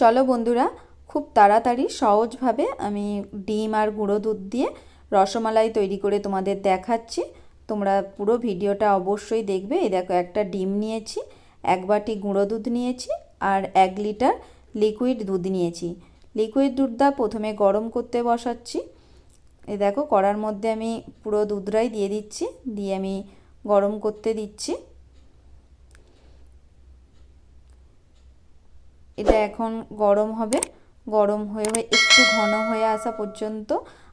চলো বন্ধুরা, খুব তাড়াতাড়ি সহজভাবে আমি ডিম আর গুঁড়ো দুধ দিয়ে রসমালাই তৈরি করে তোমাদের দেখাচ্ছি। তোমরা পুরো ভিডিওটা অবশ্যই দেখবে। এই দেখো, একটা ডিম নিয়েছি, 1 বাটি গুঁড়ো দুধ নিয়েছি আর 1 লিটার লিকুইড দুধ নিয়েছি। লিকুইড দুধটা প্রথমে গরম করতে বসাচ্ছি। এই দেখো, কড়ার মধ্যে আমি পুরো দুধটাই দিয়ে দিচ্ছি, দিয়ে আমি গরম করতে দিচ্ছি। এটা এখন গরম হবে, গরম হয়ে একটু ঘন হয়ে আসা পর্যন্ত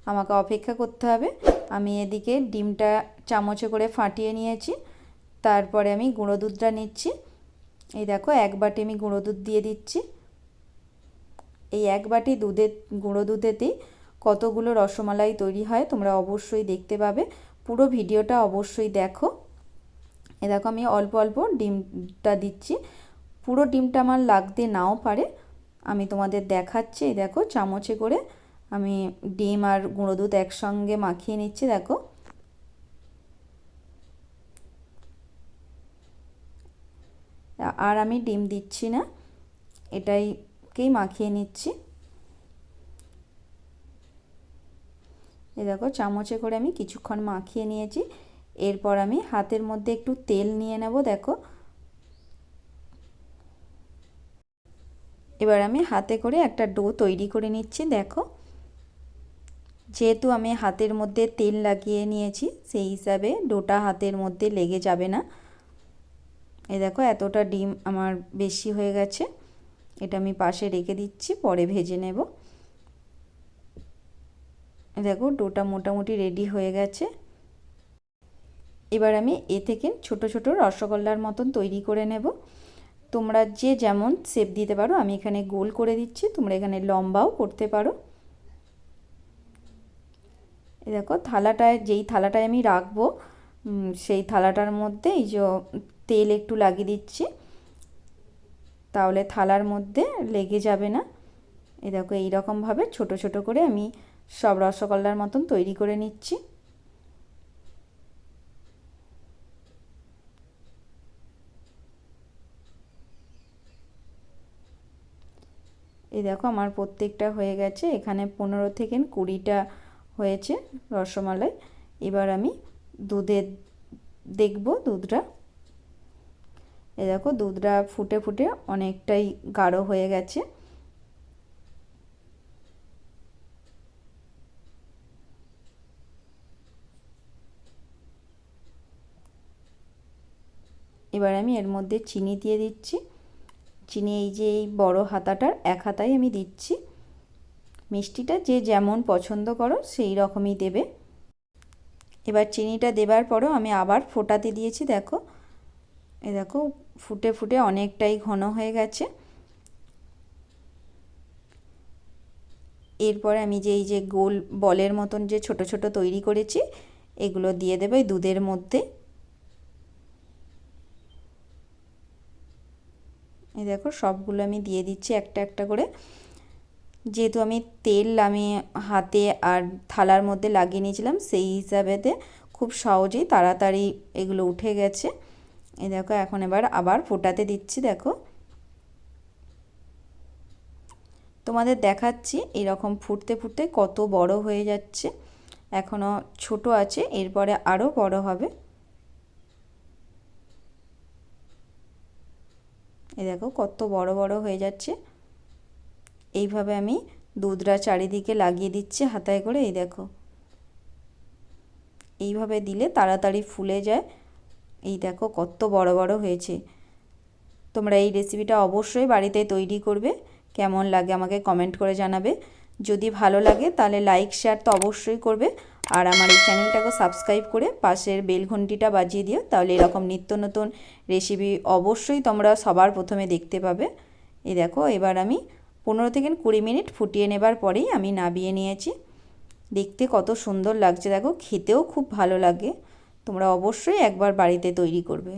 আমাকে অপেক্ষা করতে হবে। আমি এদিকে ডিমটা চামচে করে ফাটিয়ে নিয়েছি, তারপরে আমি গুঁড়ো দুধটা নিচ্ছি। এই দেখো, 1 বাটি আমি গুঁড়ো দুধ দিয়ে দিচ্ছি। এই 1 বাটি গুঁড়ো দুধেতেই কতগুলো রসমালাই তৈরি হয় তোমরা অবশ্যই দেখতে পাবে। পুরো ভিডিওটা অবশ্যই দেখো। এই দেখো, আমি অল্প অল্প ডিমটা দিচ্ছি। পুরো ডিমটা আমার লাগতে নাও পারে, আমি তোমাদের দেখাচ্ছি। এই দেখো, চামচে করে আমি ডিম আর গুঁড়ো দুধ একসঙ্গে মাখিয়ে নিচ্ছি। দেখো, আর আমি ডিম দিচ্ছি না, এটাইকেই মাখিয়ে নিচ্ছি। এই দেখো, চামচে করে আমি কিছুক্ষণ মাখিয়ে নিয়েছি। এরপর আমি হাতের মধ্যে একটু তেল নিয়ে নেব। দেখো, এবার আমি হাতে করে একটা ডো তৈরি করে নিচ্ছি। দেখো, যেহেতু আমি হাতের মধ্যে তেল লাগিয়ে নিয়েছি, সেই হিসাবে ডোটা হাতের মধ্যে লেগে যাবে না। এই দেখো, এতটা ডিম আমার বেশি হয়ে গেছে, এটা আমি পাশে রেখে দিচ্ছি, পরে ভেজে নেব। দেখো, ডোটা মোটামুটি রেডি হয়ে গেছে। এবার আমি এ থেকে ছোট ছোট রসগোল্লার মতন তৈরি করে নেব। তোমরা যে যেমন শেপ দিতে পারো, আমি এখানে গোল করে দিচ্ছি, তোমরা এখানে লম্বাও করতে পারো। এই দেখো, যেই থালাটায় আমি রাখবো, সেই থালাটার মধ্যে এই যে তেল একটু লাগিয়ে দিচ্ছি, তাহলে থালার মধ্যে লেগে যাবে না। এই দেখো, এইরকমভাবে ছোট ছোট করে আমি সব রসগোল্লার মতন তৈরি করে নিচ্ছি। এই দেখো, আমার প্রত্যেকটা হয়ে গেছে। এখানে 15 থেকে 20টা হয়েছে রসমালাই। এবার আমি দুধে দেখব দুধটা। এই দেখো, দুধটা ফুটে ফুটে অনেকটাই গাঢ় হয়ে গেছে। এবার আমি এর মধ্যে চিনি দিয়ে দিচ্ছি। চিনি এই যে এই বড় হাতাটার 1 হাতাই আমি দিচ্ছি। মিষ্টিটা যে যেমন পছন্দ করো সেই রকমই দেবে। এবার চিনিটা দেবার পরও আমি আবার ফোটাতে দিয়েছি। দেখো, এই দেখো, ফুটে ফুটে অনেকটাই ঘন হয়ে গেছে। এরপরে আমি এই যে গোল বলের মতন যে ছোট ছোট তৈরি করেছি, এগুলো দিয়ে দেবো এই দুধের মধ্যে। এই দেখো, সবগুলো আমি দিয়ে দিচ্ছি একটা একটা করে। যেহেতু আমি তেল হাতে আর থালার মধ্যে লাগিয়ে নিয়েছিলাম, সেই হিসাবেতে খুব সহজেই তাড়াতাড়ি এগুলো উঠে গেছে। এই দেখো, এখন এবার আবার ফোটাতে দিচ্ছি। দেখো, তোমাদের দেখাচ্ছি এরকম ফুটতে ফুটতে কত বড় হয়ে যাচ্ছে। এখনও ছোট আছে, এরপরে আরও বড় হবে। এই দেখো, কত বড় বড় হয়ে যাচ্ছে। এইভাবে আমি দুধটা চারিদিকে লাগিয়ে দিচ্ছি হাতায় করে। এই দেখো, এইভাবে দিলে তাড়াতাড়ি ফুলে যায়। এই দেখো, কত বড় বড় হয়েছে। তোমরা এই রেসিপিটা অবশ্যই বাড়িতে তৈরি করবে। কেমন লাগে আমাকে কমেন্ট করে জানাবে। যদি ভালো লাগে তাহলে লাইক শেয়ার তো অবশ্যই করবে, আর আমার এই চ্যানেলটাকে সাবস্ক্রাইব করে পাশের বেল ঘন্টিটা বাজিয়ে দিও, তাহলে এরকম নিত্য নতুন রেসিপি অবশ্যই তোমরা সবার প্রথমে দেখতে পাবে। এই দেখো, এবার আমি 15 থেকে 20 মিনিট ফুটিয়ে নেবার পরেই আমি নামিয়ে নিয়েছি। দেখতে কত সুন্দর লাগছে, দেখো, খেতেও খুব ভালো লাগে। তোমরা অবশ্যই একবার বাড়িতে তৈরি করবে।